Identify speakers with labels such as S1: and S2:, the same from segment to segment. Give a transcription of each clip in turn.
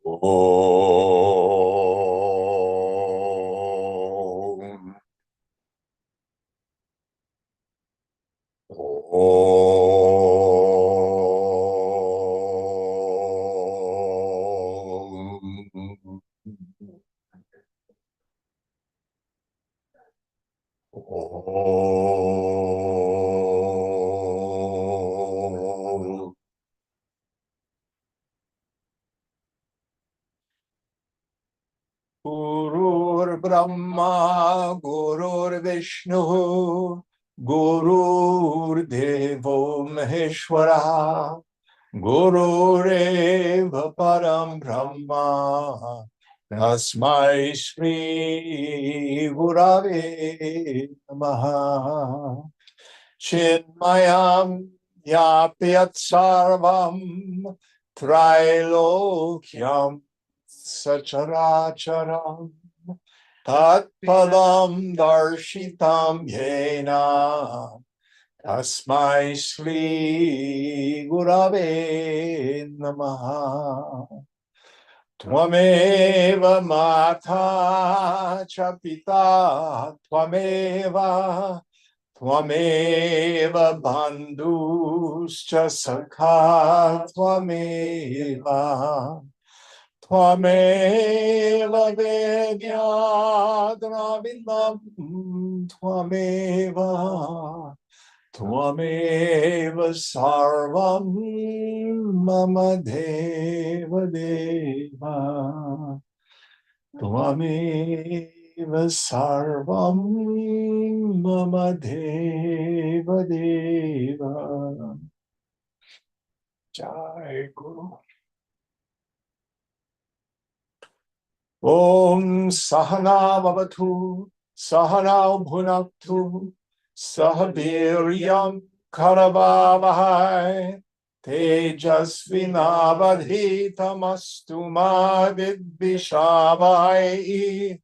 S1: Om. Om. Om. Gurur Brahma, Gurur Vishnu, Gurur Devo Maheshwara, Gurureva Param Brahma, Tasmai Shri Gurave Namaha. Chinmayam Yapyat Sarvam Trilokyam Sacharacharam Tatpadam Darshitam Yena Tasmai Shri Gurave Namaha. Tvameva Mata Chapita Tvameva Tvameva Bandhuscha Sakha Tvameva Tvameva Vedyadravindam Tvameva Tvameva Sarvam Mama Deva Deva Tvameva Sarvam Mama Deva Deva. Jai Guru. Om Sahana Bhavatu, Sahana Bhunaktu, Sahaviryam Karavavahai, Tejasvinavadhitamastu ma vidvishavai.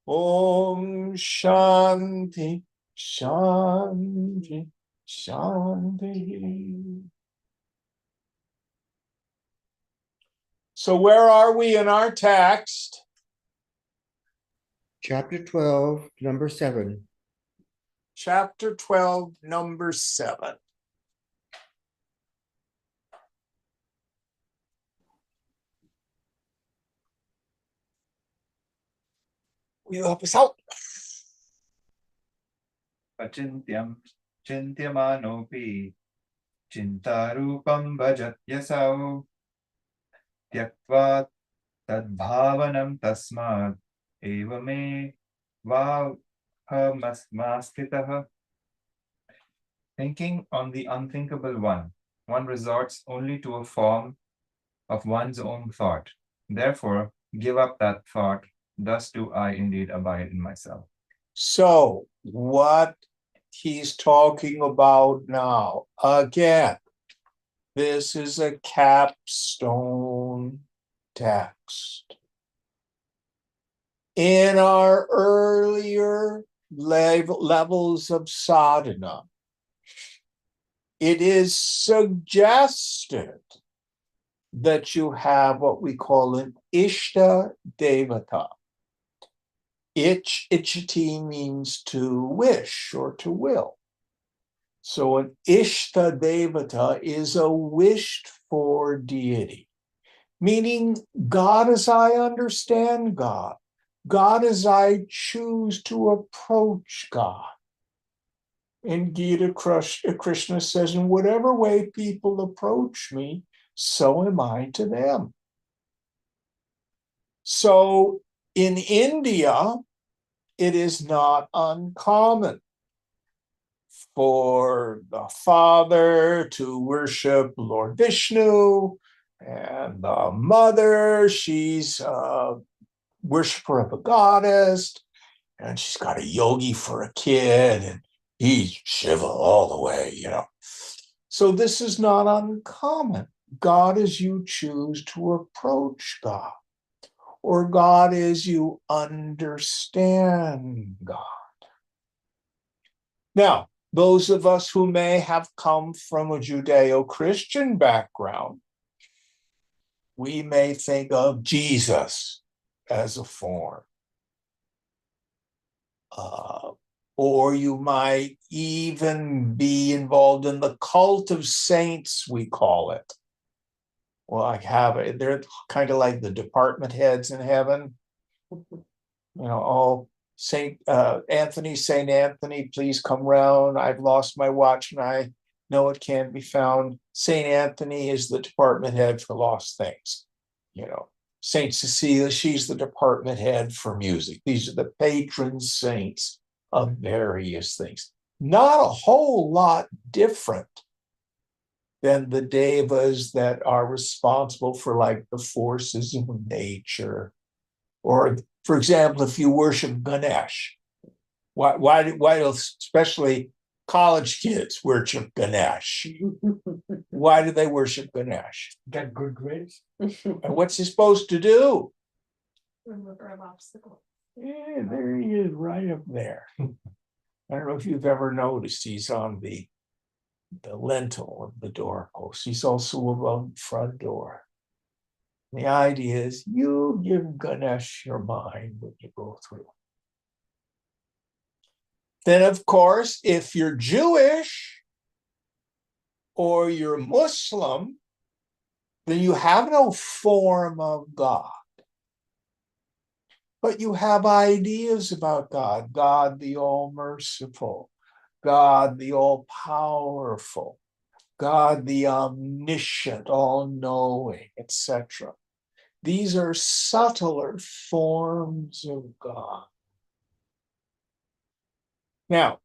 S1: Om Shanti, Shanti, Shanti. So where are we in our text?
S2: Chapter 12, number 7.
S1: Chapter 12, number 7. Will you help us out?
S3: Achintyam chintyamanopi chintarupam bhajatyasau tyaktva tadbhavanam tasmat evame vahamaskitaha. Thinking on the unthinkable one resorts only to a form of one's own thought. Therefore, give up that thought. Thus do I indeed abide in myself.
S1: So, what he's talking about now, again, this is a capstone text. In our earlier levels of sadhana, it is suggested that you have what we call an Ishta Devata. Ichati means to wish or to will. So an Ishta Devata is a wished for deity, meaning God as I understand God, God as I choose to approach God. In Gita, Krishna says, in whatever way people approach me, so am I to them. So in India, it is not uncommon for the father to worship Lord Vishnu, and the mother, she's a worshiper of a goddess, and she's got a yogi for a kid, and he's Shiva all the way, So this is not uncommon. God as you choose to approach God, or God as you understand God. Now, those of us who may have come from a Judeo-Christian background, we may think of Jesus as a form. Or you might even be involved in the cult of saints, we call it. Well, I have it. They're kind of like the department heads in heaven. Oh, Saint Anthony, please come round. I've lost my watch and I know it can't be found. Saint Anthony is the department head for lost things. Saint Cecilia, she's the department head for music. These are the patron saints of various things. Not a whole lot different than the devas that are responsible for like the forces of nature. Or, for example, if you worship Ganesh, why do especially college kids worship Ganesh? Why do they worship Ganesh?
S4: Get good grades.
S1: And what's he supposed to do?
S5: Remove our obstacle.
S1: Yeah, there he is, right up there. I don't know if you've ever noticed, he's on the lintel of the doorpost. He's also above the front door. The idea is you give Ganesh your mind when you go through. Then, of course, if you're Jewish or you're Muslim, then you have no form of God. But you have ideas about God, God the all-merciful, God the all-powerful, God the omniscient, all-knowing, etc. These are subtler forms of God. Now,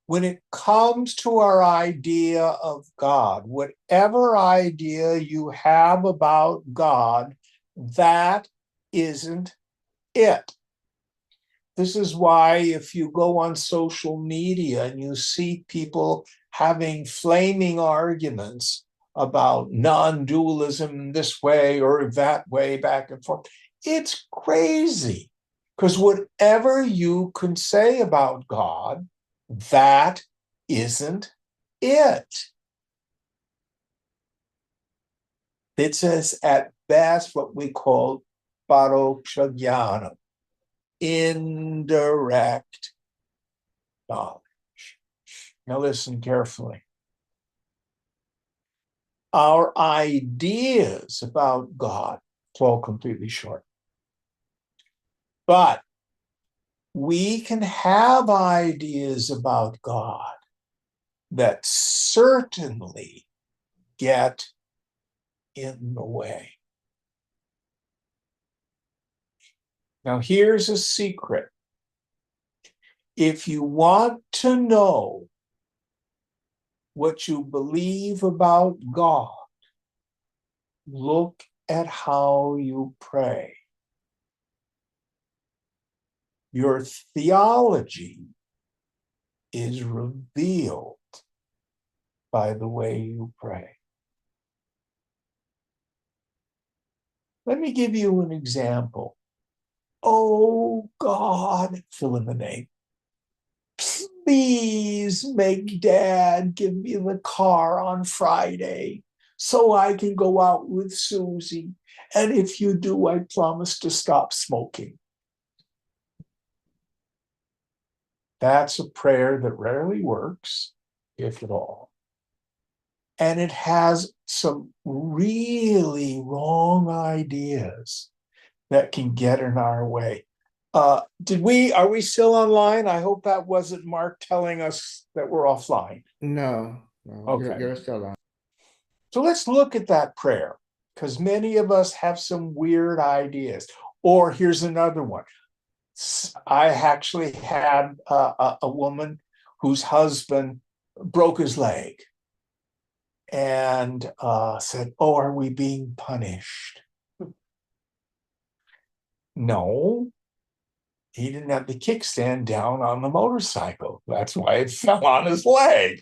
S1: when it comes to our idea of God, whatever idea you have about God, that isn't it. This is why if you go on social media and you see people having flaming arguments about non-dualism this way or that way, back and forth, it's crazy. Because whatever you can say about God, that isn't it. It says at best what we call paroksha jnana, indirect knowledge. Now listen carefully. Our ideas about God, it's all completely short. But we can have ideas about God that certainly get in the way. Now, here's a secret. If you want to know what you believe about God, look at how you pray. Your theology is revealed by the way you pray. Let me give you an example. Oh God, fill in the name. Please make Dad give me the car on Friday so I can go out with Susie. And if you do, I promise to stop smoking. That's a prayer that rarely works, if at all. And it has some really wrong ideas that can get in our way. Are we still online? I hope that wasn't Mark telling us that we're offline.
S2: No,
S1: Okay.
S2: you're still on.
S1: So let's look at that prayer, because many of us have some weird ideas. Or here's another one. I actually had a woman whose husband broke his leg and said, "Oh, are we being punished?" No, he didn't have the kickstand down on the motorcycle. That's why it fell on his leg.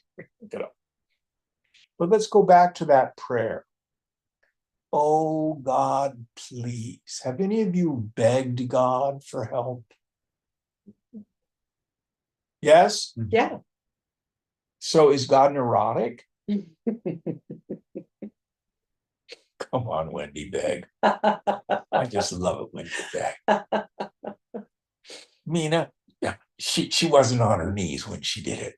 S1: But let's go back to that prayer. Oh God, please. Have any of you begged God for help? Yes?
S5: Yeah.
S1: So is God neurotic? Come on, Wendy Beg. I just love it when you beg. Mina, yeah, she wasn't on her knees when she did it.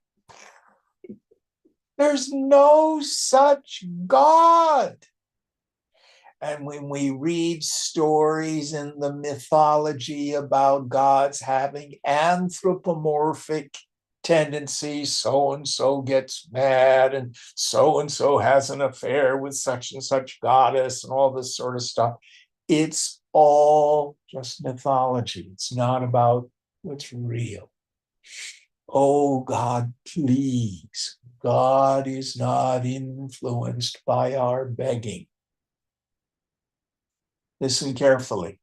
S1: There's no such God. And when we read stories in the mythology about gods having anthropomorphic tendencies, so and so gets mad, and so has an affair with such and such goddess, and all this sort of stuff, it's all just mythology. It's not about what's real. Oh God, please. God is not influenced by our begging. Listen carefully.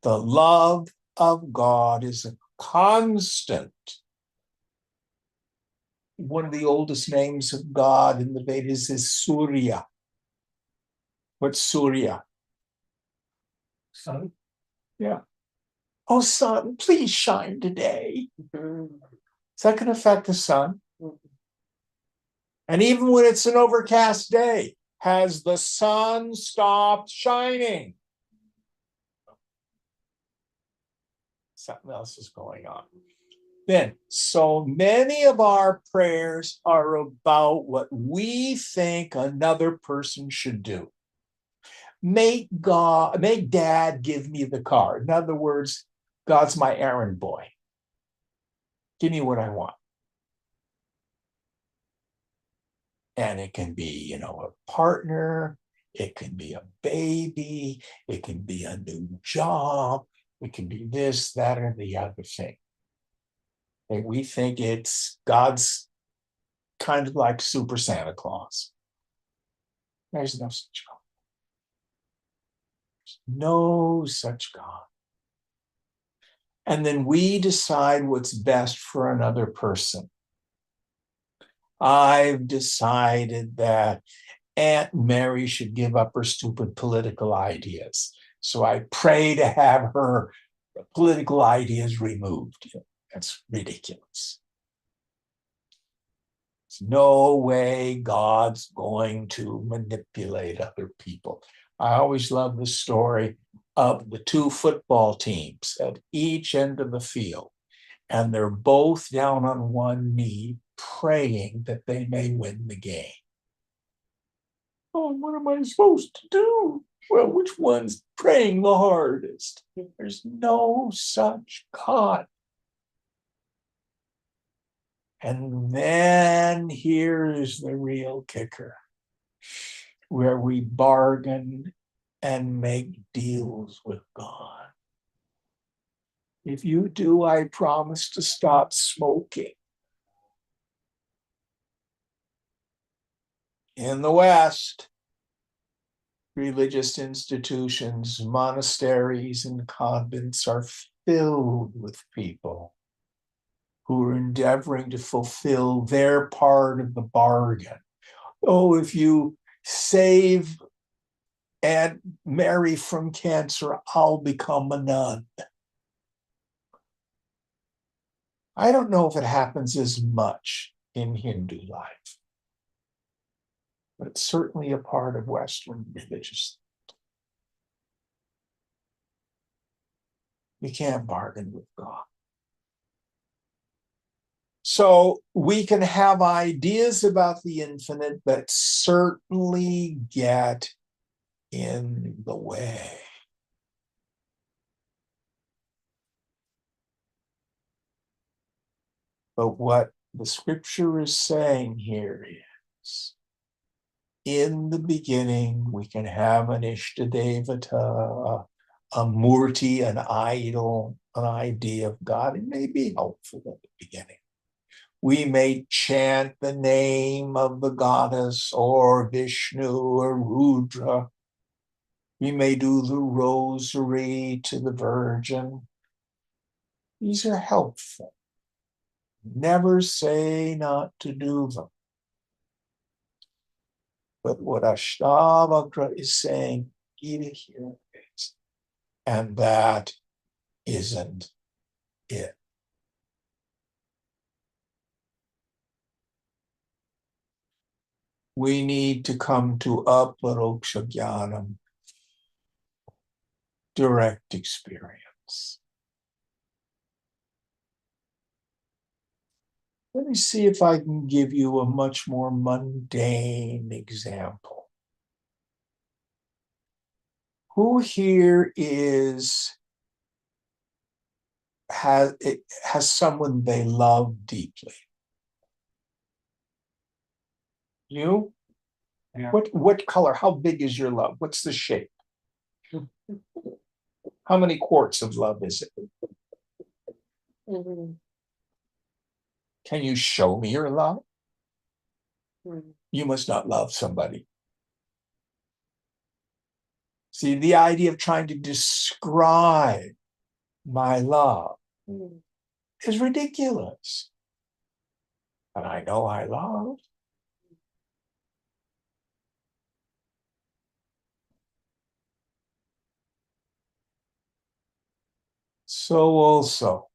S1: The love of God is a constant. One of the oldest names of God in the Vedas is Surya. What's Surya? Sun. Yeah. Oh, sun, please shine today. Is that going to affect the sun? And even when it's an overcast day, has the sun stopped shining? Something else is going on. Then, so many of our prayers are about what we think another person should do. Make Dad give me the car. In other words, God's my errand boy. Give me what I want. And it can be, a partner, it can be a baby, it can be a new job, it can be this, that, or the other thing. And we think it's God's kind of like Super Santa Claus. There's no such God. There's no such God. And then we decide what's best for another person. I've decided that Aunt Mary should give up her stupid political ideas. So I pray to have her political ideas removed. That's ridiculous. There's no way God's going to manipulate other people. I always love the story of the two football teams at each end of the field, and they're both down on one knee praying that they may win the game. Oh, what am I supposed to do? Well, which one's praying the hardest? There's no such God. And then here's the real kicker, where we bargain and make deals with God. If you do, I promise to stop smoking. In the West, religious institutions, monasteries, and convents are filled with people who are endeavoring to fulfill their part of the bargain. Oh, if you save Aunt Mary from cancer, I'll become a nun. I don't know if it happens as much in Hindu life, but it's certainly a part of Western religious. You can't bargain with God. So we can have ideas about the infinite that certainly get in the way. But what the scripture is saying here is, in the beginning, we can have an Ashtavakra, a murti, an idol, an idea of God. It may be helpful at the beginning. We may chant the name of the goddess or Vishnu or Rudra. We may do the rosary to the Virgin. These are helpful. Never say not to do them. But what Ashtavakra is saying, Gita here is, and that isn't it. We need to come to aparoksha jnanam, direct experience. Let me see if I can give you a much more mundane example. Who here has someone they love deeply? You?
S3: Yeah.
S1: What color? How big is your love? What's the shape? How many quarts of love is it? Can you show me your love? You must not love somebody. See, the idea of trying to describe my love is ridiculous. And I know I love. So also,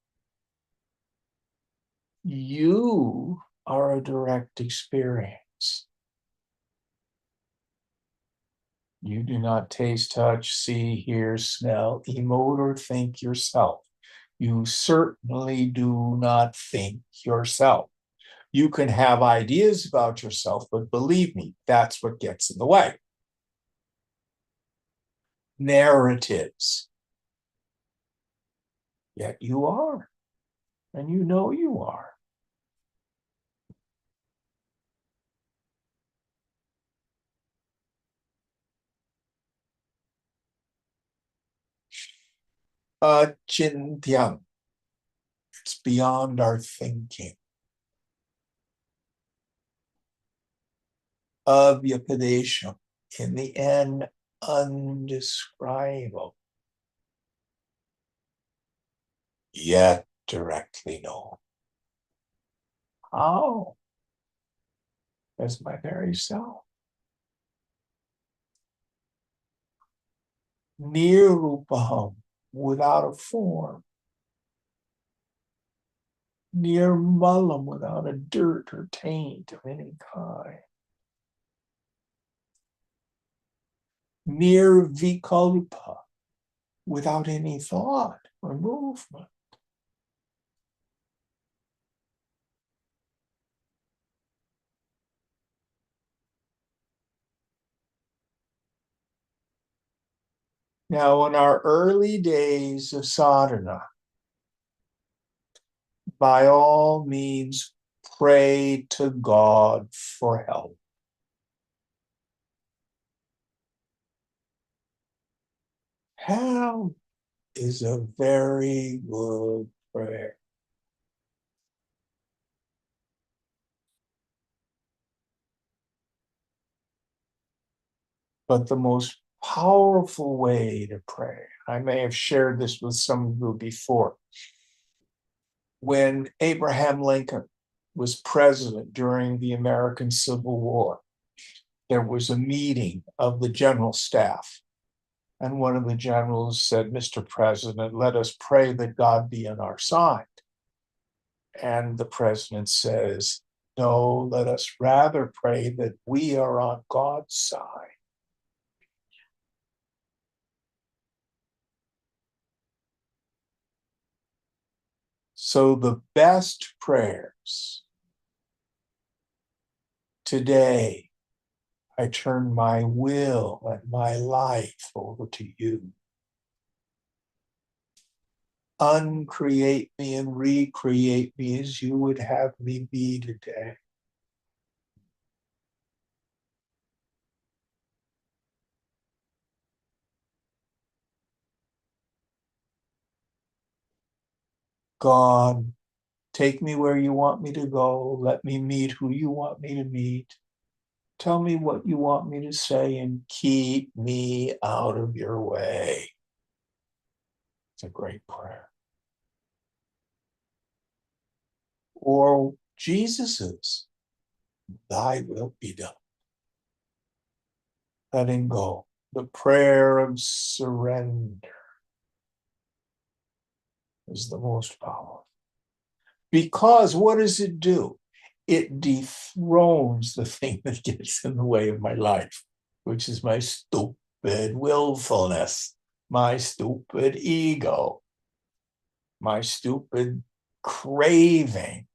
S1: you are a direct experience. You do not taste, touch, see, hear, smell, emote, or think yourself. You certainly do not think yourself. You can have ideas about yourself, but believe me, that's what gets in the way. Narratives. Yet you are, and you know you are. Achintyam. It's beyond our thinking. Avyapadesham. In the end, undescribable. Yet directly known. How? As my very self. Nirupaham, without a form. Nirmalam, without a dirt or taint of any kind. Nirvikalpa, without any thought or movement. Now, in our early days of sadhana, by all means, pray to God for help. Help is a very good prayer. But the most powerful way to pray, I may have shared this with some of you before. When Abraham Lincoln was president during the American Civil War, there was a meeting of the general staff. And one of the generals said, "Mr. President, let us pray that God be on our side." And the president says, "No, let us rather pray that we are on God's side." So the best prayers today, I turn my will and my life over to you. Uncreate me and recreate me as you would have me be today. God, take me where you want me to go. Let me meet who you want me to meet. Tell me what you want me to say and keep me out of your way. It's a great prayer. Or Jesus's, thy will be done. Letting go. The prayer of surrender is the most powerful. Because what does it do? it dethrones the thing that gets in the way of my life, which is my stupid willfulness, my stupid ego, my stupid craving.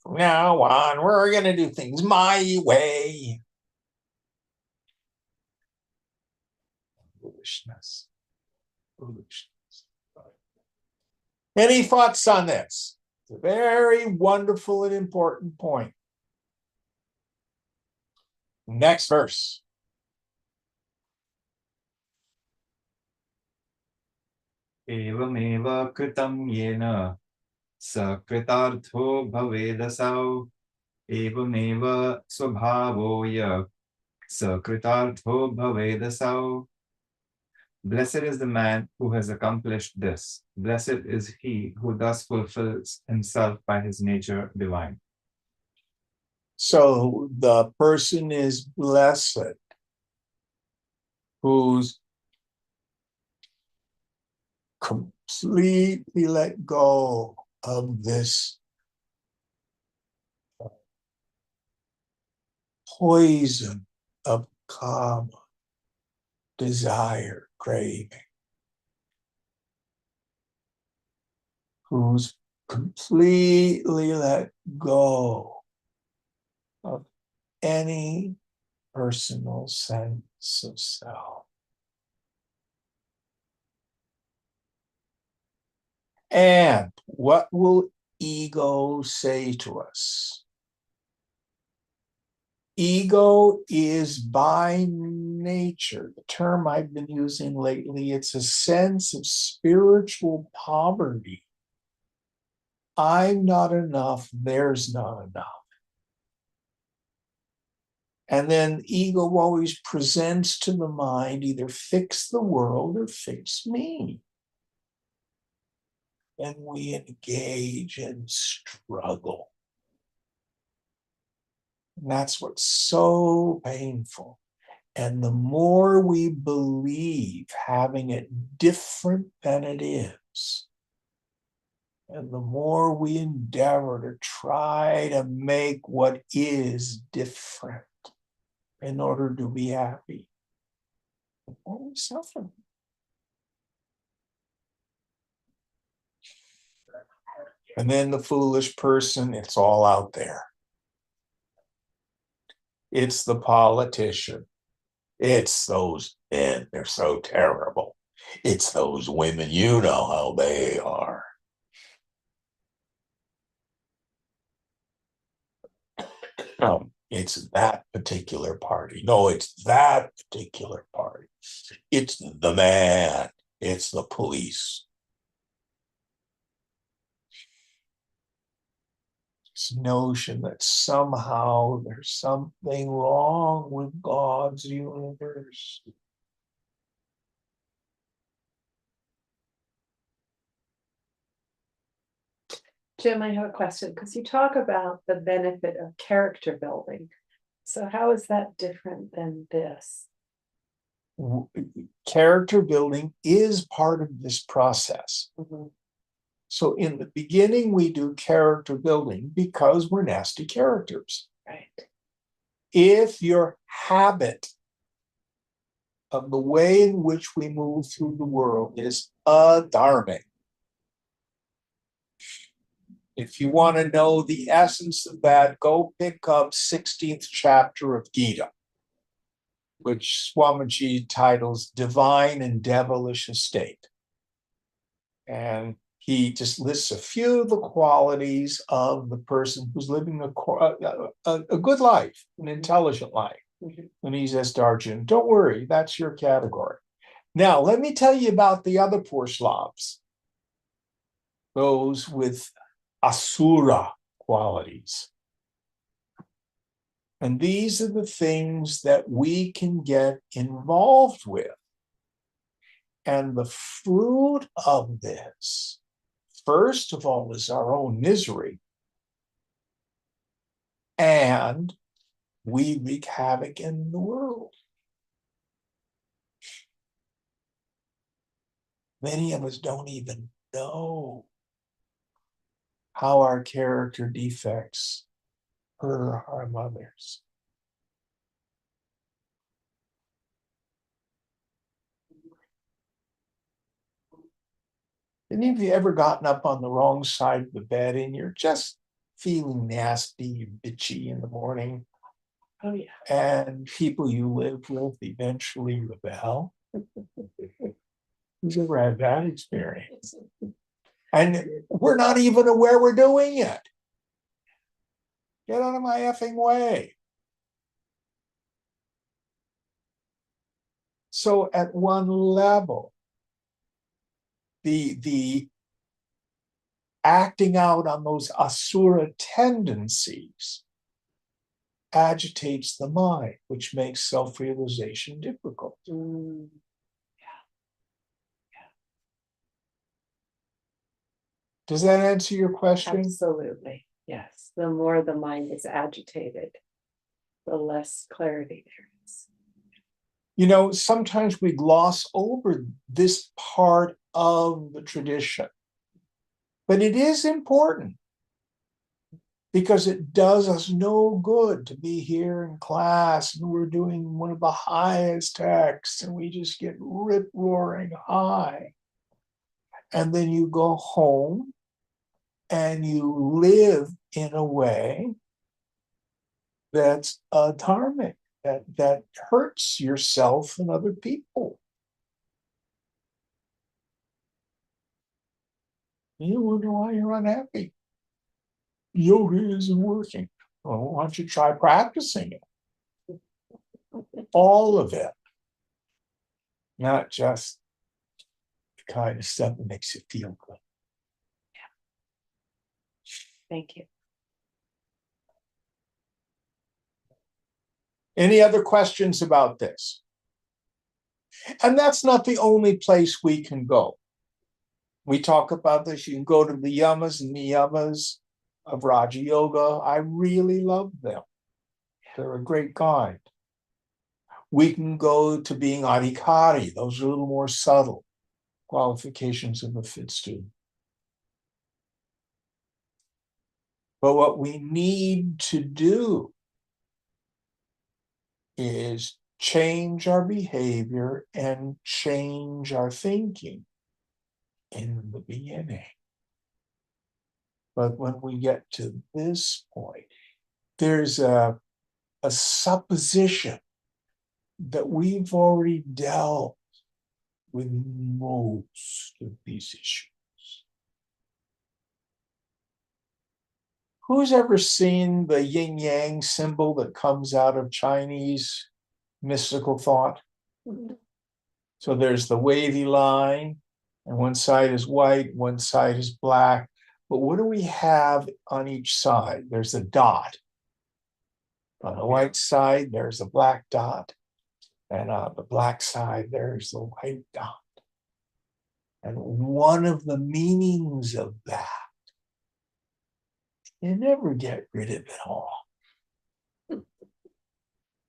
S1: From now on, we're going to do things my way. Foolishness. Foolishness. Any thoughts on this? It's a very wonderful and important point. Next verse.
S3: Evameva kritam yena sakritartho bhavedasau evameva swabhavoya sakritartho bhavedasau. Blessed is the man who has accomplished this. Blessed is he who thus fulfills himself by his nature divine.
S1: So the person is blessed who's completely let go of this poison of kama, desire, craving, who's completely let go of any personal sense of self. And what will ego say to us? Ego is by nature, the term I've been using lately, it's a sense of spiritual poverty. I'm not enough, there's not enough. And then ego always presents to the mind either fix the world or fix me. And we engage in struggle. And that's what's so painful. And the more we believe having it different than it is, and the more we endeavor to try to make what is different in order to be happy, the more we suffer. And then the foolish person, it's all out there. It's the politician. It's those men, they're so terrible. It's those women, you know how they are. It's that particular party. No, it's that particular party. It's the man. It's the police. This notion that somehow there's something wrong with God's universe.
S5: Jim, I have a question, because you talk about the benefit of character building. So how is that different than this?
S1: Character building is part of this process.
S5: Mhm.
S1: So in the beginning, we do character building because we're nasty characters.
S5: Right.
S1: If your habit of the way in which we move through the world is adharmic, if you want to know the essence of that, go pick up 16th chapter of Gita, which Swamiji titles Divine and Devilish Estate. And he just lists a few of the qualities of the person who's living a good life, an intelligent life. And he says to Arjuna, don't worry, that's your category. Now, let me tell you about the other poor slobs, those with asura qualities. And these are the things that we can get involved with. And the fruit of this, first of all, is our own misery. And we wreak havoc in the world. Many of us don't even know how our character defects hurt our mothers. Any of you ever gotten up on the wrong side of the bed and you're just feeling nasty, bitchy in the morning,
S5: Oh, yeah.
S1: and people you live with eventually rebel? Who's ever had that experience? And we're not even aware we're doing it. Get out of my effing way. So at one level, the acting out on those asura tendencies agitates the mind, which makes self-realization difficult.
S5: Mm,
S1: Does that answer your question?
S5: absolutely. Yes. The more the mind is agitated, the less clarity there is.
S1: You know, sometimes we gloss over this part of the tradition, but it is important because it does us no good to be here in class and we're doing one of the highest texts and we just get rip roaring high. And then you go home and you live in a way that's dharmic, that hurts yourself and other people. You wonder why you're unhappy. Yoga isn't working. Well, why don't you try practicing it? All of it. Not just the kind of stuff that makes you feel good.
S5: Thank you.
S1: Any other questions about this? And that's not the only place we can go. We talk about this. You can go to the yamas and niyamas of Raja Yoga. I really love them. They're a great guide. We can go to being adhikari. Those are a little more subtle qualifications of a fit student. But what we need to do is change our behavior and change our thinking in the beginning. But when we get to this point, there's a supposition that we've already dealt with most of these issues. Who's ever seen the yin yang symbol that comes out of Chinese mystical thought? So there's the wavy line, and one side is white, one side is black. But what do we have on each side? There's a dot. On the white side, there's a black dot. And on the black side, there's the white dot. And one of the meanings of that, you never get rid of it all.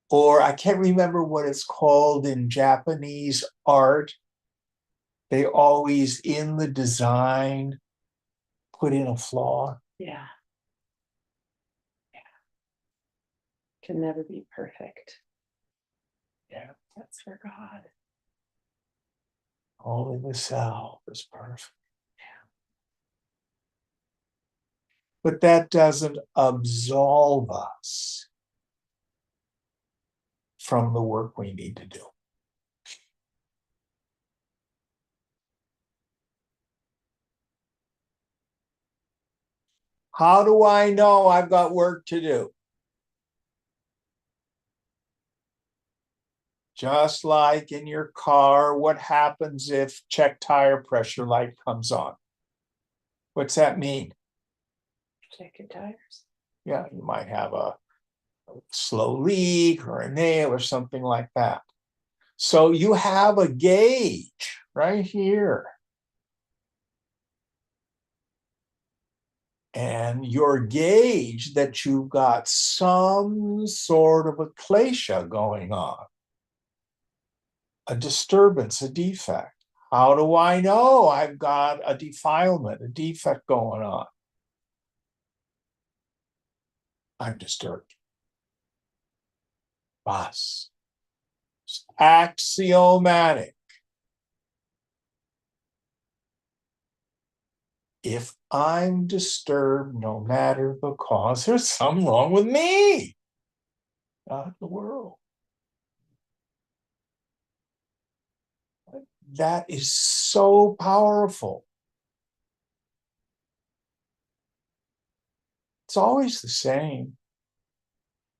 S1: Or I can't remember what it's called in Japanese art. They always, in the design, put in a flaw.
S5: Yeah. Can never be perfect.
S1: Yeah.
S5: That's for God.
S1: Only the self is perfect. But that doesn't absolve us from the work we need to do. How do I know I've got work to do? Just like in your car, what happens if check tire pressure light comes on? What's that mean?
S5: Check your tires.
S1: Yeah, you might have a slow leak or a nail or something like that. So you have a gauge right here. And your gauge that you've got some sort of a klesha going on, a disturbance, a defect. How do I know I've got a defilement, a defect going on? I'm disturbed. Bas. It's axiomatic. If I'm disturbed, no matter the cause, there's something wrong with me, not the world. That is so powerful. It's always the same.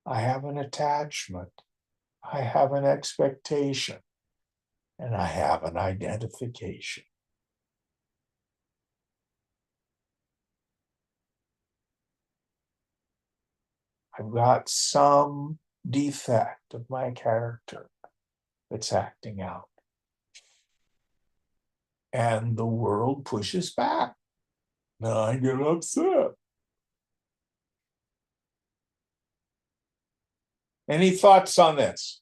S1: I have an attachment, I have an expectation, and I have an identification. I've got some defect of my character that's acting out. And the world pushes back. Now I get upset. Any thoughts on this?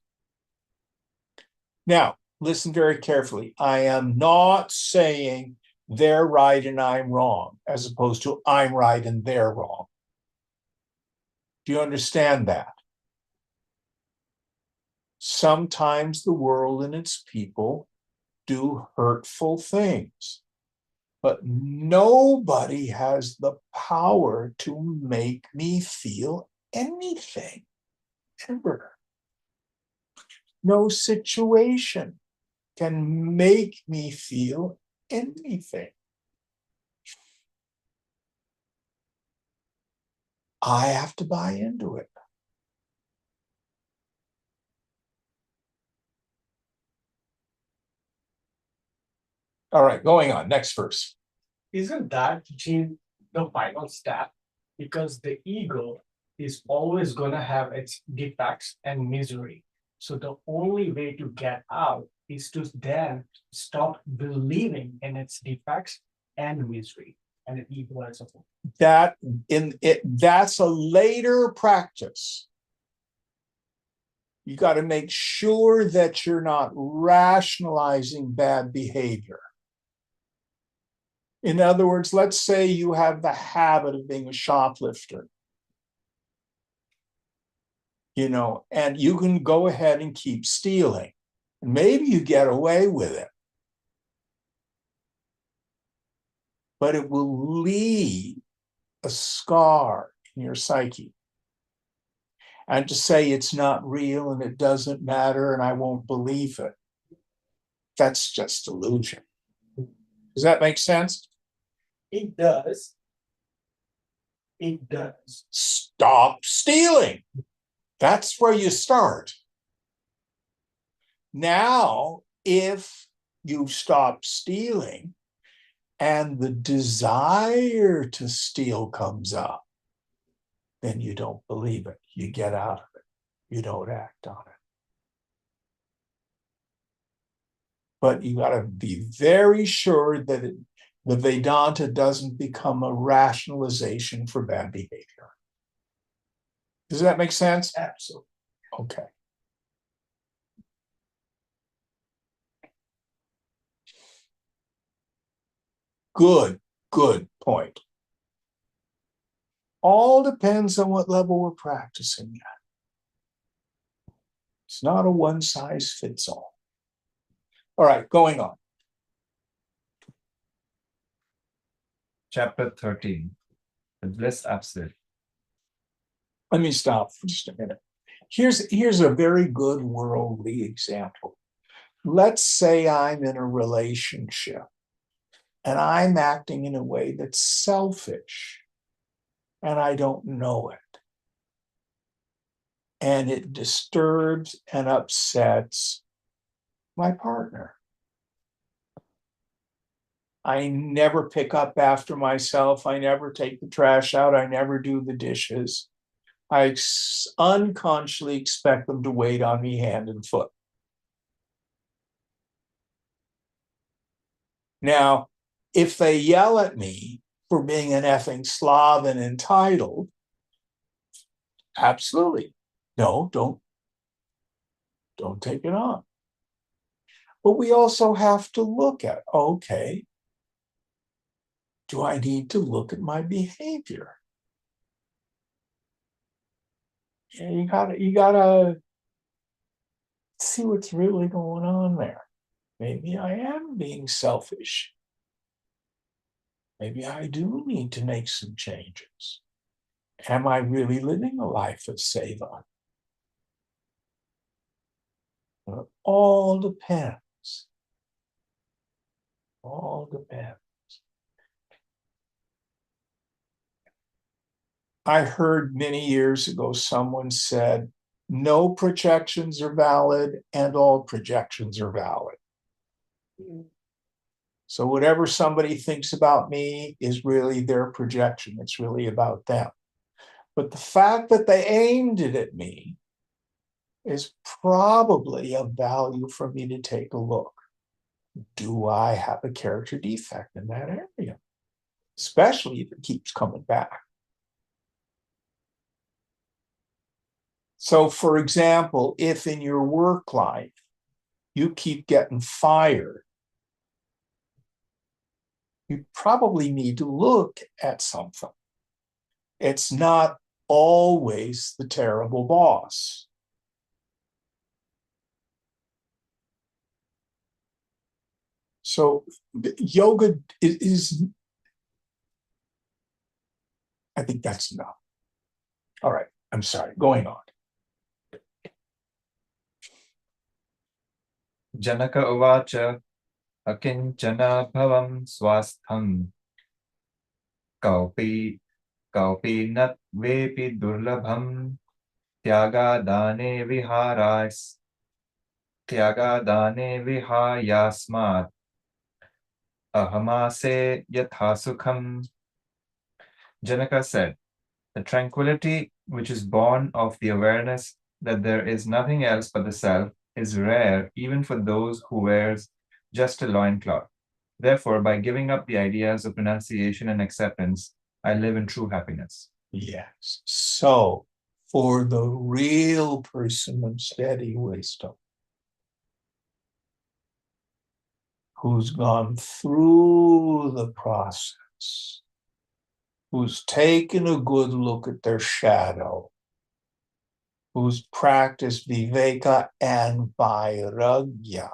S1: Now, listen very carefully. I am not saying they're right and I'm wrong, as opposed to I'm right and they're wrong. Do you understand that? Sometimes the world and its people do hurtful things, but nobody has the power to make me feel anything, ever. No situation can make me feel anything. I have to buy into it. All right, going on, next verse.
S4: Isn't that Gene the final step? Because the ego is always going to have its defects and misery. So the only way to get out is to then stop believing in its defects and misery and the ego as a whole.
S1: That's a later practice. You got to make sure that you're not rationalizing bad behavior. In other words, let's say you have the habit of being a shoplifter, and you can go ahead and keep stealing. Maybe you get away with it, but it will leave a scar in your psyche. And to say it's not real and it doesn't matter and I won't believe it, that's just illusion. Does that make sense?
S4: It does. It does.
S1: Stop stealing. That's where you start. Now, if you stop stealing and the desire to steal comes up, then you don't believe it. You get out of it. You don't act on it. But you got to be very sure that the Vedanta doesn't become a rationalization for bad behavior. Does that make sense?
S4: Absolutely.
S1: Okay. Good point. All depends on what level we're practicing at. It's not a one size fits all. All right, going on.
S3: Chapter 13, the bliss absolute.
S1: Let me stop for just a minute. Here's a very good worldly example. Let's say I'm in a relationship and I'm acting in a way that's selfish and I don't know it. And it disturbs and upsets my partner. I never pick up after myself. I never take the trash out. I never do the dishes. I unconsciously expect them to wait on me hand and foot. Now, if they yell at me for being an effing slob and entitled, absolutely. No, don't take it on. But we also have to look at, okay, do I need to look at my behavior? you gotta see what's really going on there. Maybe I am being selfish. Maybe I do need to make some changes. Am I really living a life of seva? It all depends. All depends. I heard many years ago someone said, no projections are valid and all projections are valid. So whatever somebody thinks about me is really their projection. It's really about them. But the fact that they aimed it at me is probably of value for me to take a look. Do I have a character defect in that area? Especially if it keeps coming back. So, for example, if in your work life you keep getting fired, you probably need to look at something. It's not always the terrible boss. So yoga is I think that's enough. All right, I'm sorry, going on.
S3: Janaka uvacha akinchana bhavam swastham kaupi nat vepi durlabham tyagadane vihayasmat ahamase yathasukham. Janaka said, the tranquility which is born of the awareness that there is nothing else but the self is rare even for those who wears just a loincloth. Therefore, by giving up the ideas of renunciation and acceptance, I live in true happiness.
S1: Yes. So for the real person of steady wisdom, who's gone through the process, who's taken a good look at their shadow, who's practiced viveka and vairagya,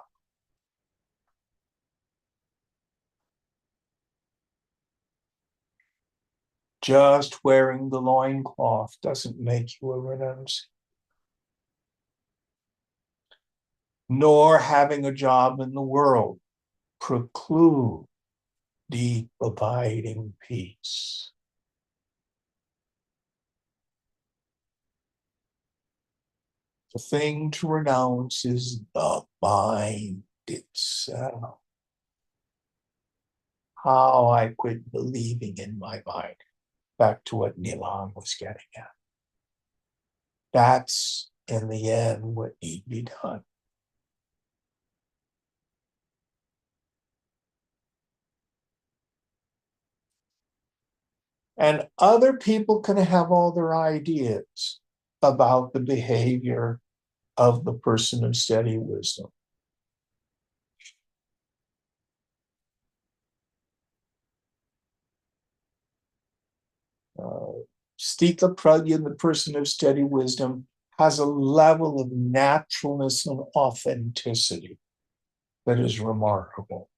S1: just wearing the loincloth doesn't make you a renunciate. Nor having a job in the world preclude deep abiding peace. The thing to renounce is the mind itself. How I quit believing in my mind. Back to what Nilan was getting at. That's, in the end, what need be done. And other people can have all their ideas about the behavior of the person of steady wisdom. Sthita Pragya, the person of steady wisdom, has a level of naturalness and authenticity that is remarkable.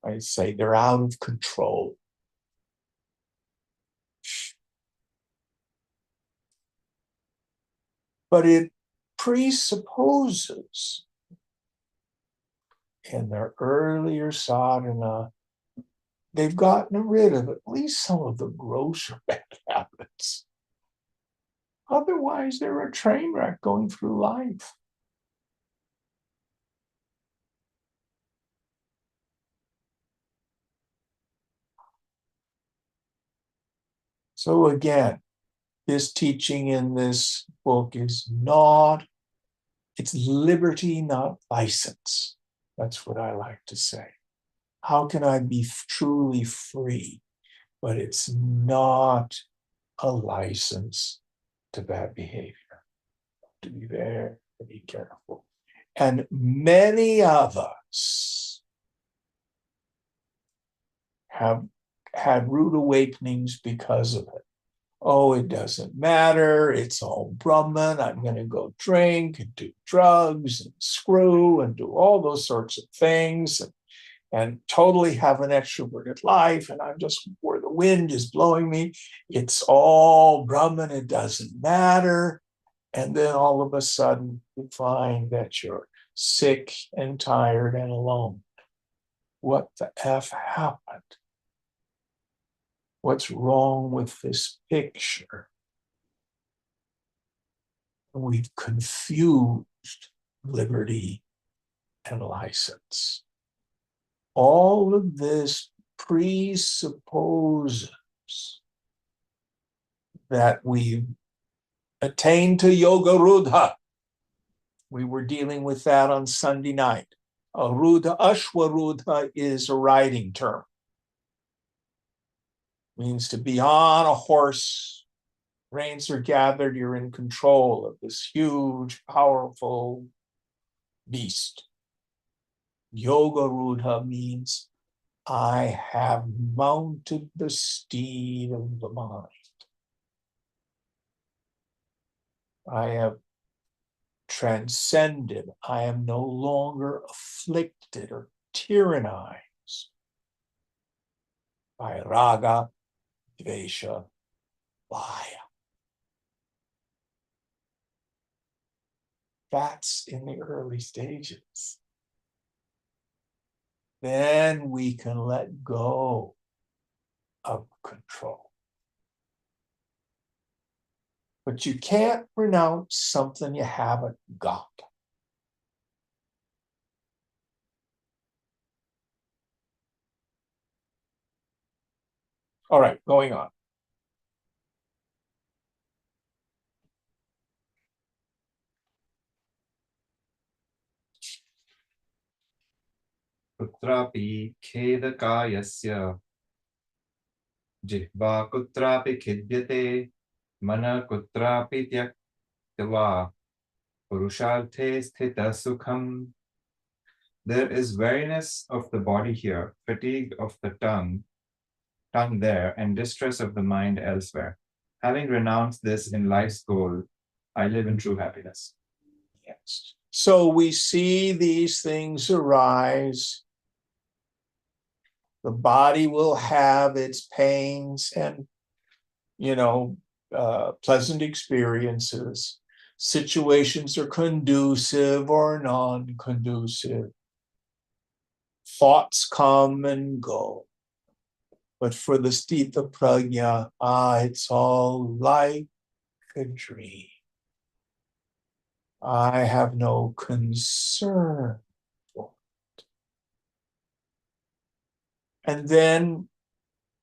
S1: I say they're out of control. But it presupposes in their earlier sadhana, they've gotten rid of at least some of the grosser bad habits. Otherwise, they're a train wreck going through life. So again, this teaching in this book is not, it's liberty, not license. That's what I like to say. How can I be truly free? But it's not a license to bad behavior. To be very, very careful. And many of us have had rude awakenings because of it. oh, it doesn't matter. It's all Brahman. I'm going to go drink and do drugs and screw and do all those sorts of things and totally have an extroverted life. And I'm just where the wind is blowing me. It's all Brahman. It doesn't matter. And then all of a sudden you find that you're sick and tired and alone. What the F happened? What's wrong with this picture? We've confused liberty and license. All of this presupposes that we've attained to yoga rudha. We were dealing with that on Sunday night. Ashwarudha is a riding term. Means to be on a horse, reins are gathered, you're in control of this huge, powerful beast. Yoga Rudha means I have mounted the steed of the mind. I have transcended. I am no longer afflicted or tyrannized by raga, dvesha, bhaya. That's in the early stages. Then we can let go of control. But you can't renounce something you haven't got. All right, going on.
S3: Kutrapi khedakayasya jihva kutrapi khidyate mana kutrapi tyaktva purusharthe sthita sukham. There is weariness of the body here, fatigue of the tongue there, and distress of the mind elsewhere. Having renounced this in life's goal, I live in true happiness.
S1: Yes. So we see these things arise. The body will have its pains and, pleasant experiences. Situations are conducive or non-conducive. Thoughts come and go. But for the Sthita Prajna, it's all like a dream. I have no concern for it. And then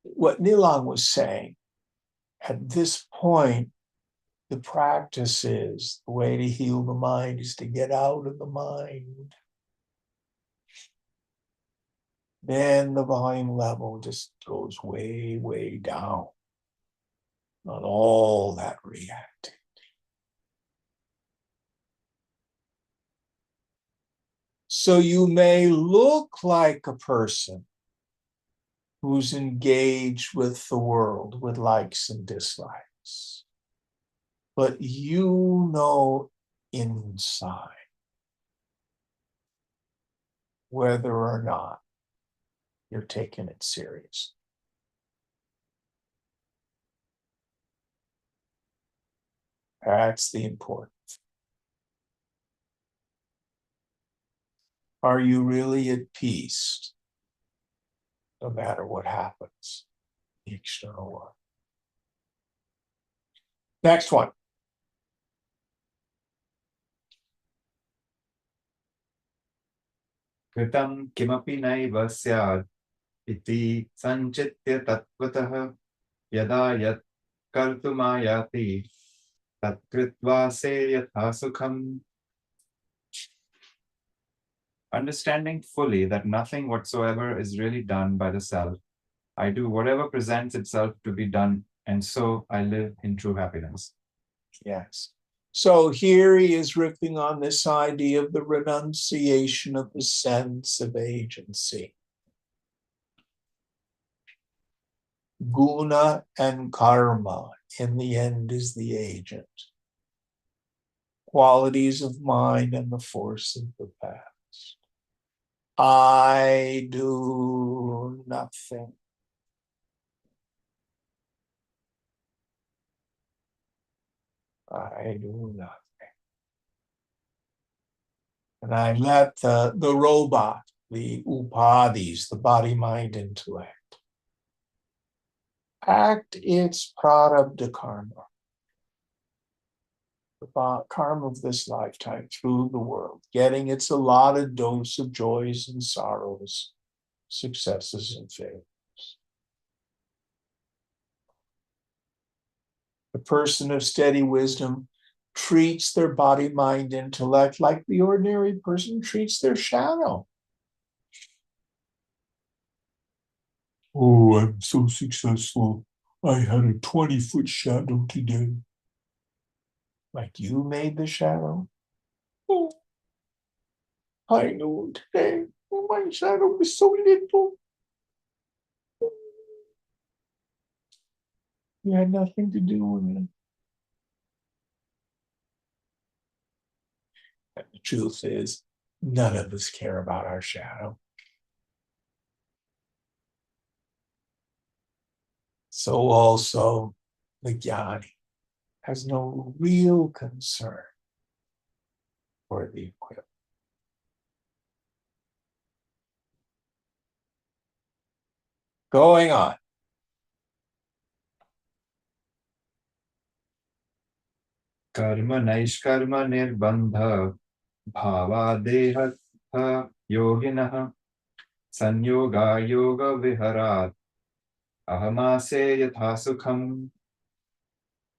S1: what Nilang was saying, at this point, the practice is, the way to heal the mind is to get out of the mind. Then the volume level just goes way, way down on all that reactivity. So you may look like a person who's engaged with the world, with likes and dislikes, but you know inside whether or not you're taking it serious. That's the important thing. Are you really at peace no matter what happens in the external world? Next one.
S3: Kritam kimapi naiva syad iti sanchitya tatvatah yada yat kartumayati tat kritva se yatha sukham. Understanding fully that nothing whatsoever is really done by the self, I do whatever presents itself to be done, and so I live in true happiness.
S1: Yes. So here he is riffing on this idea of the renunciation of the sense of agency. Guna and karma in the end is the agent. Qualities of mind and the force of the past. I do nothing. I do nothing. And I let the robot, the upadhis, the body, mind, intellect, act its prarabdha karma, the karma of this lifetime through the world, getting its allotted dose of joys and sorrows, successes and failures. The person of steady wisdom treats their body, mind, intellect like the ordinary person treats their shadow. Oh, I'm so successful. I had a 20-foot shadow today. Like you made the shadow? Oh, I know today. Oh, my shadow was so little. You had nothing to do with it. And the truth is, none of us care about our shadow. So also, the jnani has no real concern for the equivalent. Going on.
S3: Karma naishkarma nirbandha bhava dehatha yoginaha sanyoga yoga viharat ahamase yatha sukham.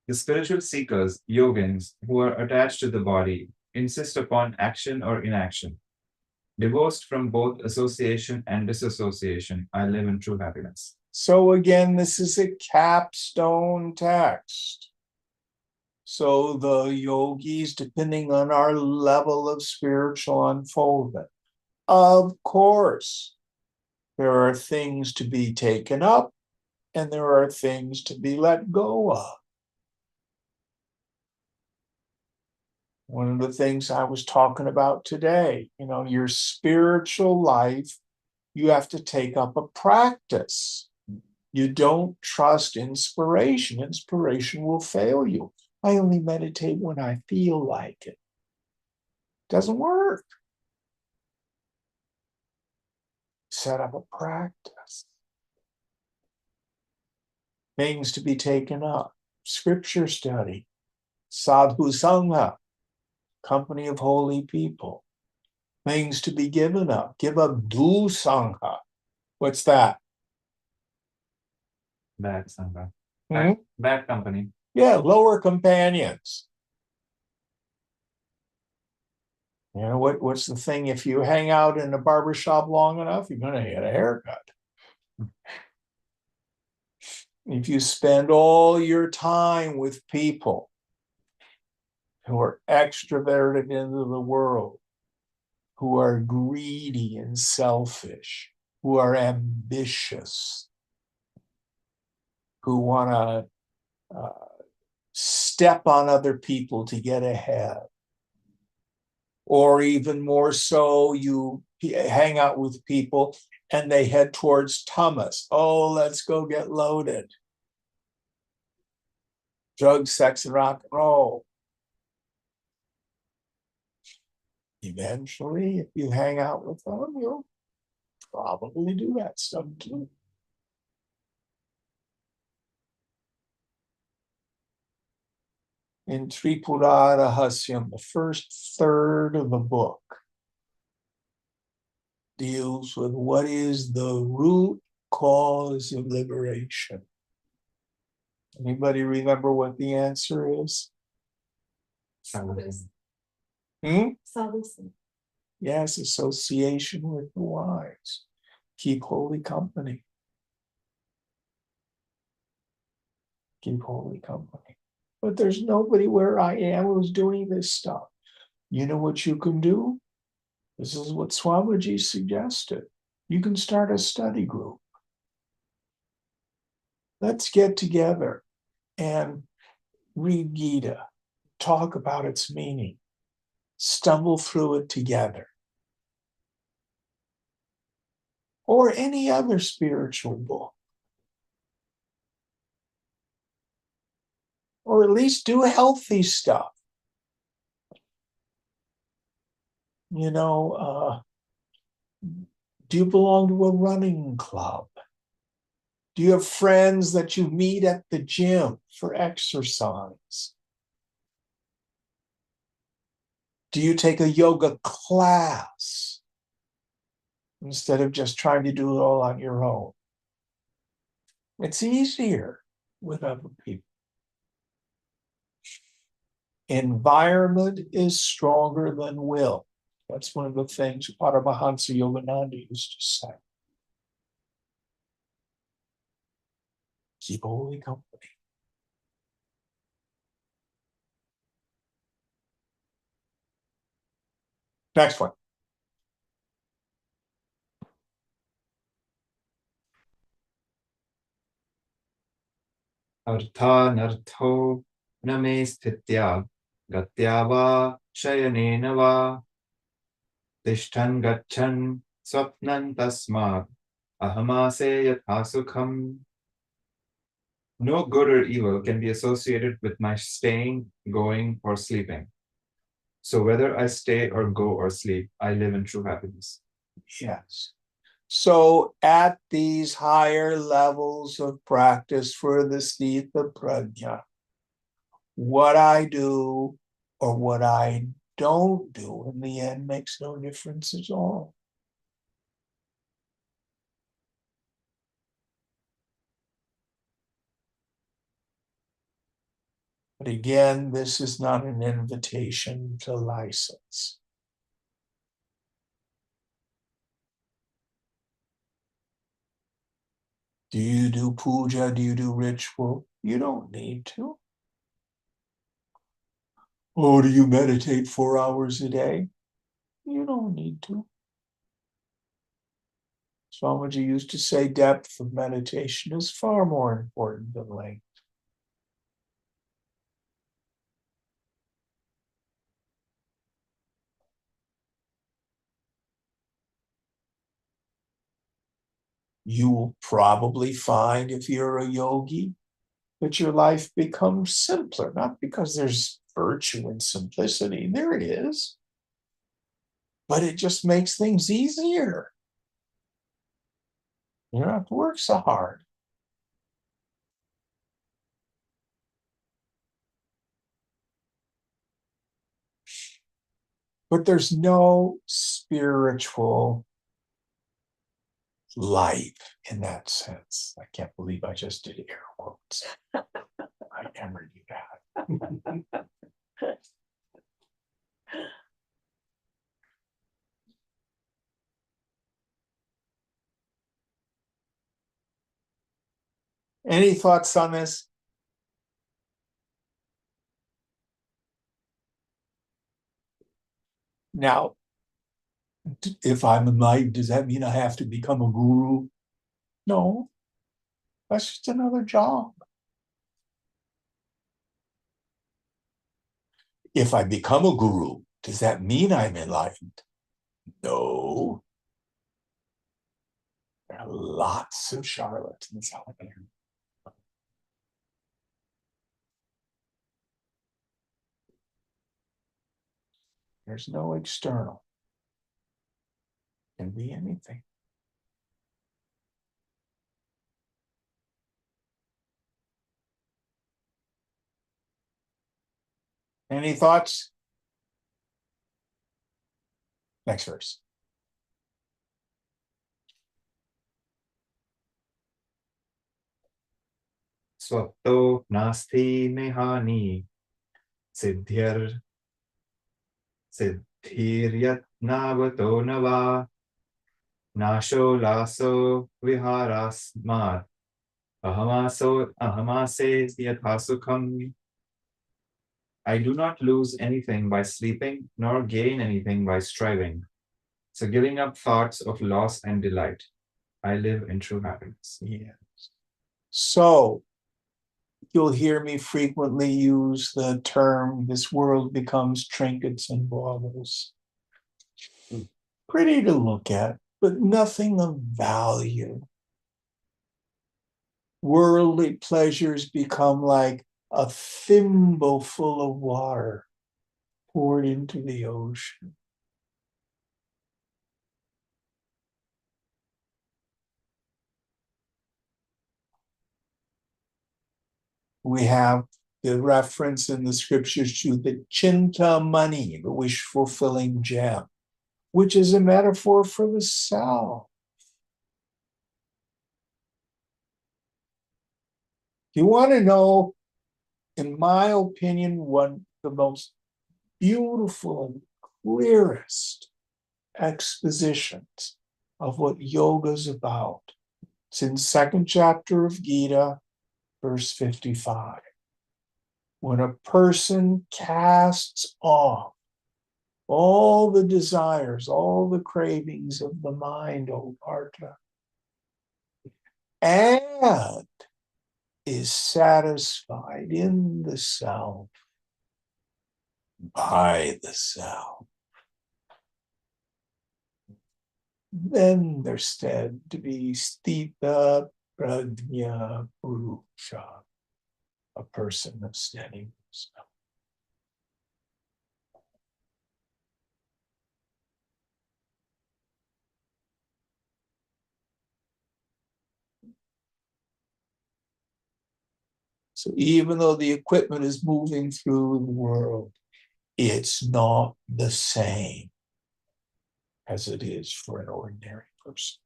S3: The spiritual seekers, yogins, who are attached to the body, insist upon action or inaction. Divorced from both association and disassociation, I live in true happiness.
S1: So again, this is a capstone text. So the yogis, depending on our level of spiritual unfoldment, of course, there are things to be taken up and there are things to be let go of. One of the things I was talking about today, your spiritual life, you have to take up a practice. You don't trust inspiration. Inspiration will fail you. I only meditate when I feel like it. Doesn't work. Set up a practice. Things to be taken up. Scripture study. Sadhu Sangha. Company of holy people. Things to be given up. Give up Du Sangha. What's that?
S3: Bad sangha.
S1: Hmm?
S3: Bad company.
S1: Yeah, lower companions. What's the thing? If you hang out in a barbershop long enough, you're going to get a haircut. If you spend all your time with people who are extroverted into the world, who are greedy and selfish, who are ambitious, who want to step on other people to get ahead, or even more so, you hang out with people and they head towards tamas. Oh, let's go get loaded. Drugs, sex, and rock and roll. Eventually, if you hang out with them, you'll probably do that stuff too. In Tripura Rahasyam, the first third of the book deals with what is the root cause of liberation. Anybody remember what the answer is?
S5: Sadhus.
S1: Hmm?
S5: Sadhus.
S1: Yes, association with the wise. Keep holy company. Keep holy company. But there's nobody where I am who's doing this stuff. You know what you can do? This is what Swamiji suggested. You can start a study group. Let's get together. and read Gita, talk about its meaning, stumble through it together. Or any other spiritual book. Or at least do healthy stuff. You know, do you belong to a running club? Do you have friends that you meet at the gym for exercise? Do you take a yoga class instead of just trying to do it all on your own? It's easier with other people. Environment is stronger than will. That's one of the things Paramahansa Yogananda used to say. Keep holy company. Next one.
S3: Arthanartho na me sthitya gatya va shayanena va tishtan gachan swapnan tasmat ahamase yatha sukham. No good or evil can be associated with my staying, going, or sleeping. So whether I stay or go or sleep, I live in true happiness.
S1: Yes. So at these higher levels of practice for the Sthita Prajna, what I do or what I don't do in the end makes no difference at all. But again, this is not an invitation to license. Do you do puja? Do you do ritual? You don't need to. Oh, do you meditate 4 hours a day? You don't need to. Swamiji used to say depth of meditation is far more important than length. You will probably find, if you're a yogi, that your life becomes simpler, not because there's virtue in simplicity, there it is, but it just makes things easier. You don't have to work so hard. But there's no spiritual life in that sense. I can't believe I just did air quotes. I never do that. Any thoughts on this? Now, if I'm enlightened, does that mean I have to become a guru? No, that's just another job. If I become a guru, does that mean I'm enlightened? No. There are lots of charlatans out there. There's no external. It can be anything. Any thoughts? Next verse.
S3: Swapto nasti mehani siddhyar siddhiryat navato nava nasho laso viharasmat ahamase yathasukham. I do not lose anything by sleeping, nor gain anything by striving. So giving up thoughts of loss and delight, I live in true happiness.
S1: Yes. So you'll hear me frequently use the term, this world becomes trinkets and baubles. Pretty to look at, but nothing of value. Worldly pleasures become like a thimble full of water poured into the ocean. We have the reference in the scriptures to the Ch13, the wish-fulfilling gem, which is a metaphor for the self. You want to know, in my opinion, one of the most beautiful and clearest expositions of what yoga is about. It's in second chapter of Gita, verse 55. When a person casts off all the desires, all the cravings of the mind, O Partha, and is satisfied in the self, by the self, then they're said to be Sthita Prajna Purusha, a person of steady wisdom. So even though the equipment is moving through the world, it's not the same as it is for an ordinary person.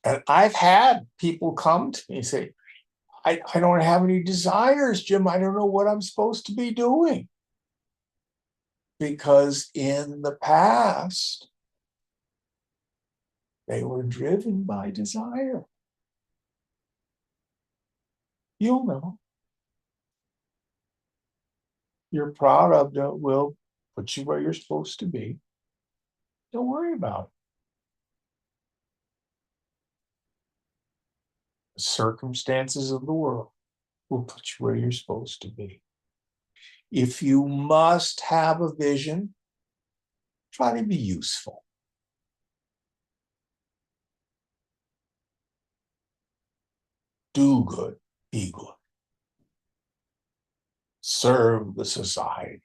S1: And I've had people come to me and say, I don't have any desires, Jim. I don't know what I'm supposed to be doing. Because in the past, they were driven by desire. You'll know. Your prarabdha will put you where you're supposed to be. Don't worry about it. The circumstances of the world will put you where you're supposed to be. If you must have a vision, try to be useful. Do good, be good. Serve the society.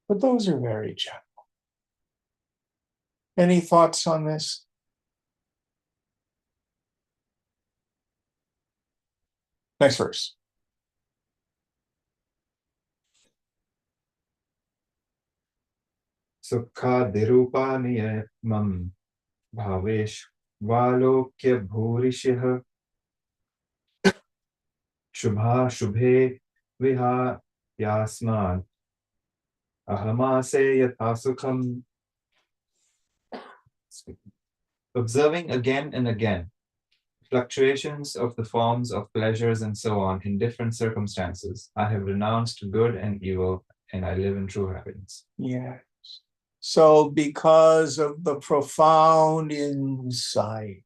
S1: But those are very general. Any thoughts on this? Next verse.
S3: Sukhadirupaniya bhavesh valokya bhurishih shubha shubhe viha yasman ahamase yathasukham. Observing again and again fluctuations of the forms of pleasures and so on in different circumstances, I have renounced good and evil, and I live in true happiness.
S1: Yes. So because of the profound insight,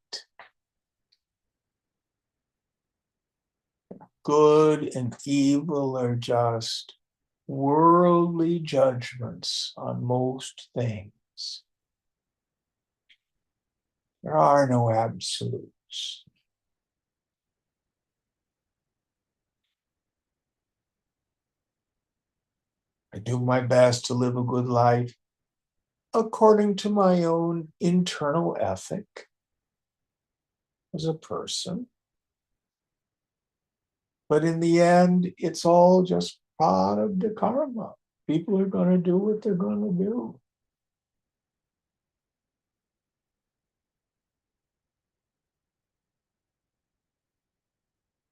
S1: good and evil are just worldly judgments on most things. There are no absolutes. I do my best to live a good life according to my own internal ethic as a person. But in the end, it's all just part of the karma. People are going to do what they're going to do.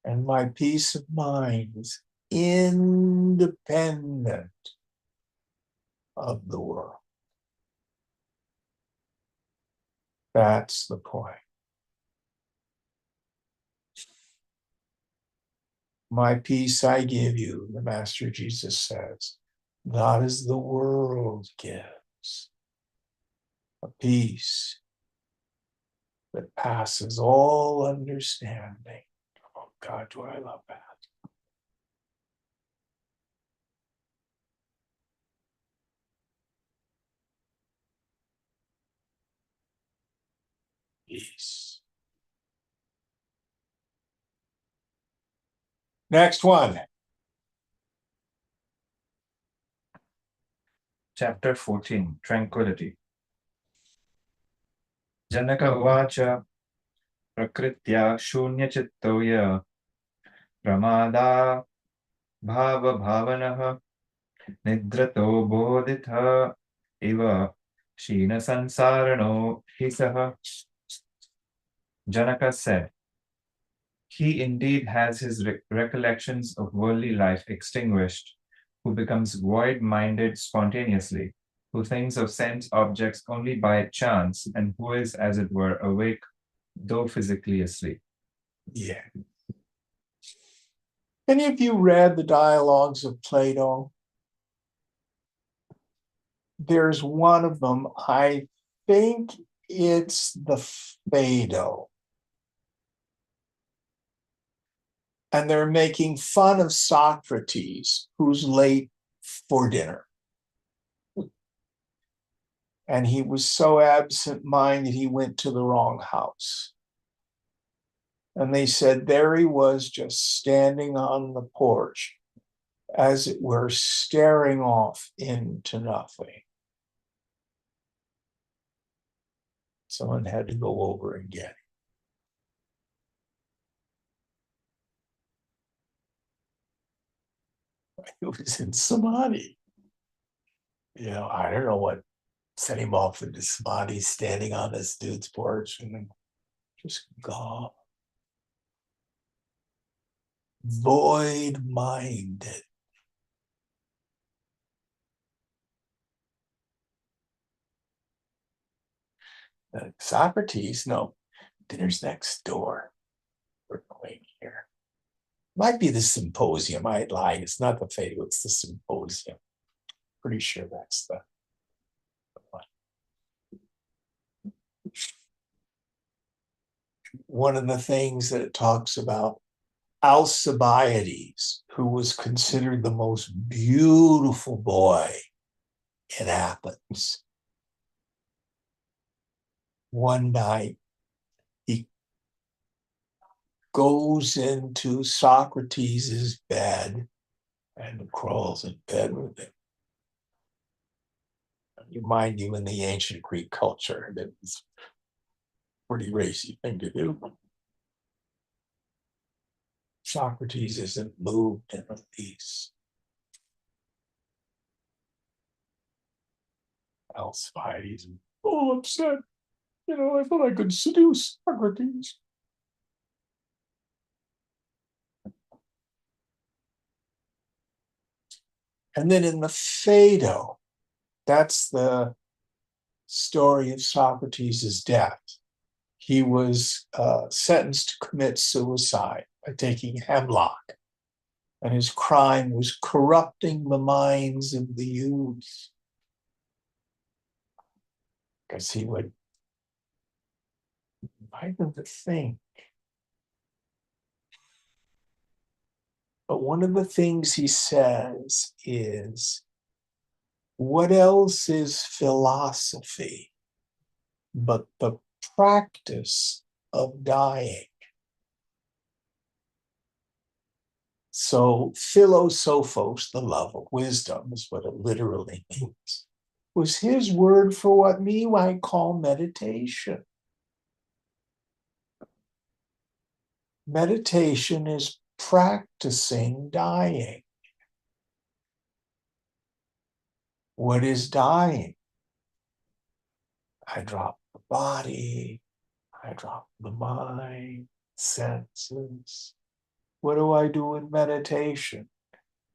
S1: And my peace of mind is independent of the world. That's the point. My peace I give you, the Master Jesus says, not as the world gives. a peace that passes all understanding. Oh God, do I love that. Peace. Next one.
S3: Chapter 14, Tranquility. Janaka Uvacha Prakritya Shunyachittoya Pramada Bhava Bhavanaha Nidrato Bodhitha Iva Shina Sansarano Hisaha. Janaka said, he indeed has his recollections of worldly life extinguished, who becomes void-minded spontaneously, who thinks of sense objects only by chance, and who is, as it were, awake, though physically asleep.
S1: Yeah. Any of you read the dialogues of Plato? There's one of them, I think it's the Phaedo. And they're making fun of Socrates, who's late for dinner. And he was so absent-minded, he went to the wrong house. And they said there he was, just standing on the porch, as it were, staring off into nothing. Someone had to go over and get him. He was in samadhi. You know, I don't know what set him off into samadhi, standing on this dude's porch and then just gone. Void-minded. Socrates, no, dinner's next door. We're going here. Might be the symposium. I lied. It's not the Phaedo, it's the symposium. Pretty sure that's the one. One of the things that it talks about, Alcibiades, who was considered the most beautiful boy in Athens. One night, he goes into Socrates' bed and crawls in bed with him. Mind you, in the ancient Greek culture, that was a pretty racy thing to do. Socrates isn't moved in the least. Alcibiades is all upset. You know, I thought I could seduce Socrates. And then in the Phaedo, that's the story of Socrates' death. He was sentenced to commit suicide by taking hemlock. And his crime was corrupting the minds of the youth. Because he would invite them to think. But one of the things he says is, what else is philosophy but the practice of dying? So philosophos, the love of wisdom, is what it literally means, was his word for what we might call meditation. Meditation is practicing dying. What is dying? I drop the body, I drop the mind, senses. What do I do in meditation?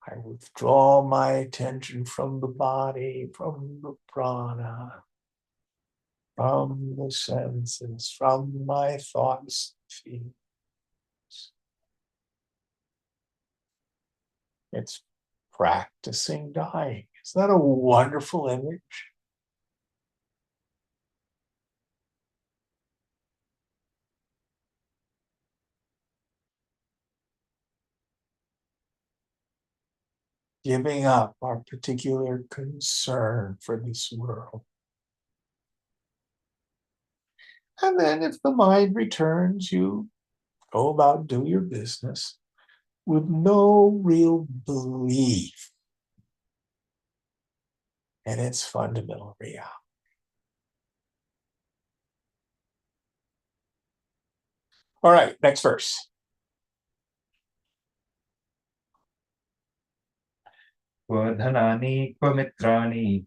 S1: I withdraw my attention from the body, from the prana, from the senses, from my thoughts and feelings. It's practicing dying. Is that a wonderful image? giving up our particular concern for this world. And then if the mind returns, you go about, do your business with no real belief in its fundamental reality. All right, next verse.
S3: Kva dhanani, kva mitrani,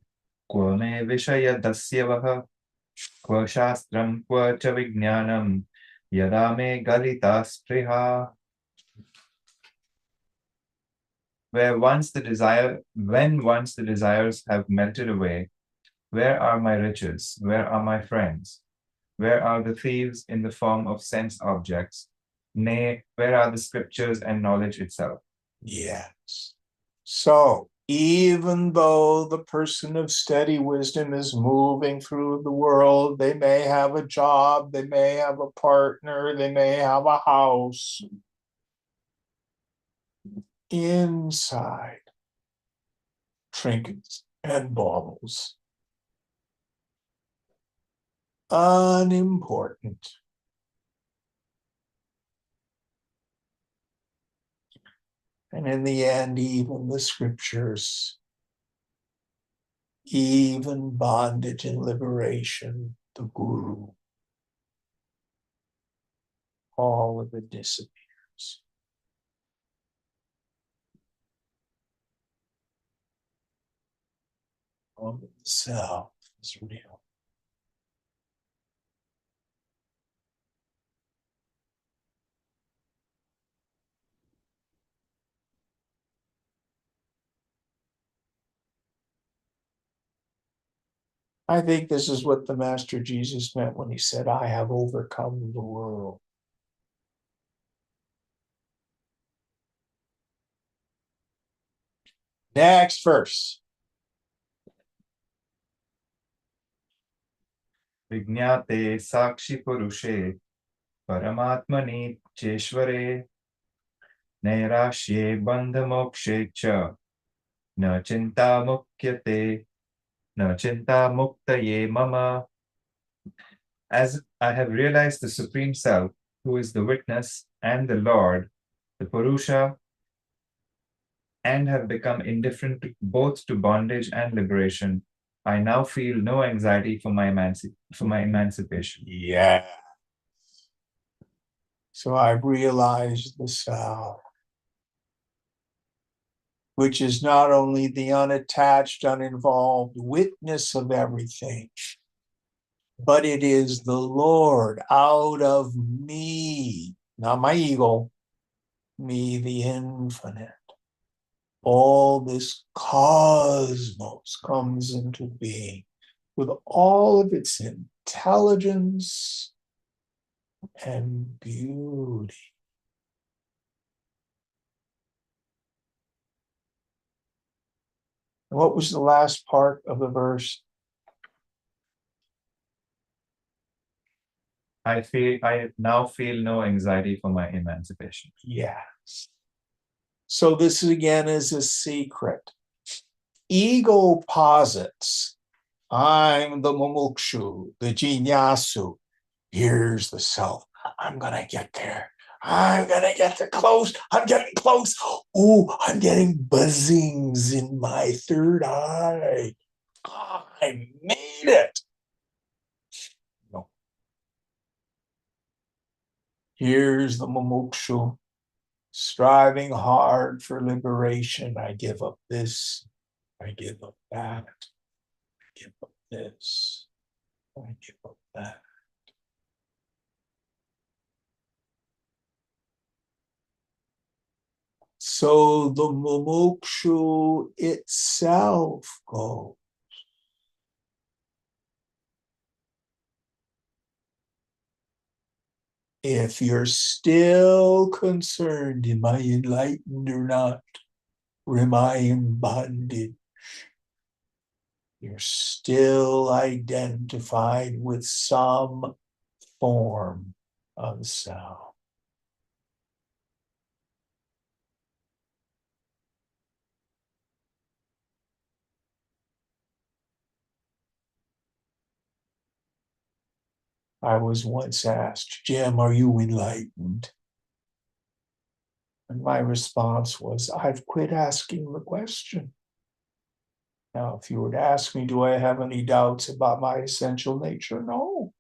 S3: kva me vishayadasyavah, kva shastram, kva cha vijnanam, yada me galita spriha. When once the desires have melted away, where are my riches? Where are my friends? Where are the thieves in the form of sense objects? Nay, where are the scriptures and knowledge itself?
S1: Yes. So even though the person of steady wisdom is moving through the world, they may have a job, they may have a partner, they may have a house. Inside, trinkets and baubles. Unimportant. And in the end, even the scriptures, even bondage and liberation, the guru, all of it disappears. All of the self is real. I think this is what the Master Jesus meant when he said, I have overcome the world. Next verse.
S3: Vijñāte sakshi purushe, paramatmani cheshvare, nairashye bandha mokshe cha, na chinta mukyate, na chinta muktaye mama. As I have realized the Supreme Self, who is the witness and the Lord, the Purusha, and have become indifferent both to bondage and liberation, I now feel no anxiety for my emancipation.
S1: Yeah. So I've realized the self, which is not only the unattached, uninvolved witness of everything, but it is the Lord out of me, not my ego, me, the infinite. All this cosmos comes into being with all of its intelligence and beauty. What was the last part of the verse?
S3: I now feel no anxiety for my emancipation.
S1: Yes. So this again is a secret. Ego posits, I'm the mumukshu, the jinyasu. Here's the self. I'm gonna get there. I'm gonna get there close. I'm getting close. Ooh, I'm getting buzzings in my third eye. Oh, I made it. No. Here's the mumukshu, striving hard for liberation. I give up this. I give up that. I give up this. I give up that. So the mumukshu itself goes. If you're still concerned, am I enlightened or not? Or am I in bondage? You're still identified with some form of self. I was once asked, Jim, are you enlightened? And my response was, I've quit asking the question. Now, if you were to ask me, do I have any doubts about my essential nature? No.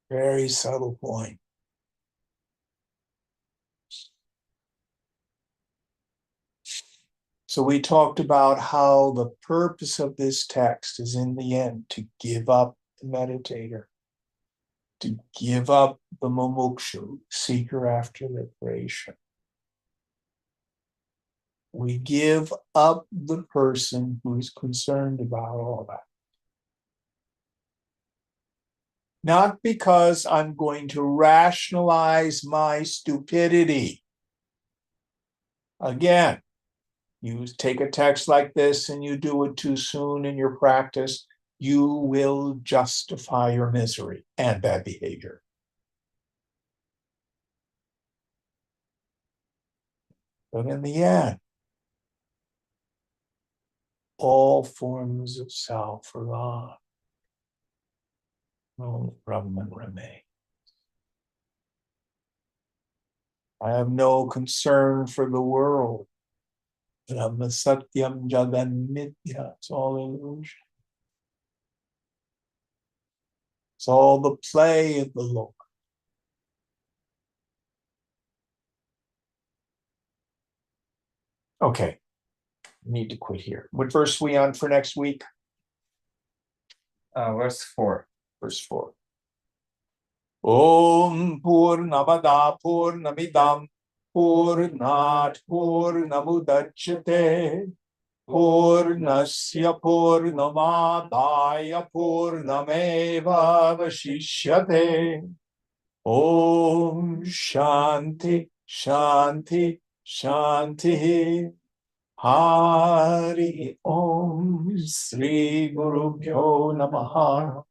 S1: Very subtle point. So we talked about how the purpose of this text is in the end to give up the meditator, to give up the mumukshu, seeker after liberation. We give up the person who's concerned about all that. Not because I'm going to rationalize my stupidity. Again, you take a text like this and you do it too soon in your practice, you will justify your misery and bad behavior. But in the end, all forms of self are gone. Only Brahman remains. I have no concern for the world. Brahma Satyam Jagan Mithya. It's all illusion. It's all the play of the Lord. Okay, need to quit here. What verse are we on for next week?
S3: Verse 4.
S1: Verse 4. Om Purnamada Purnamidam Purnat Purnamudachyate Purnasya Purnamadaya Purnameva Vashishyate. Om Shanti Shanti Shanti. Hari Om Sri Guru Pyo Namaha.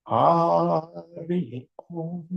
S1: Hari Om.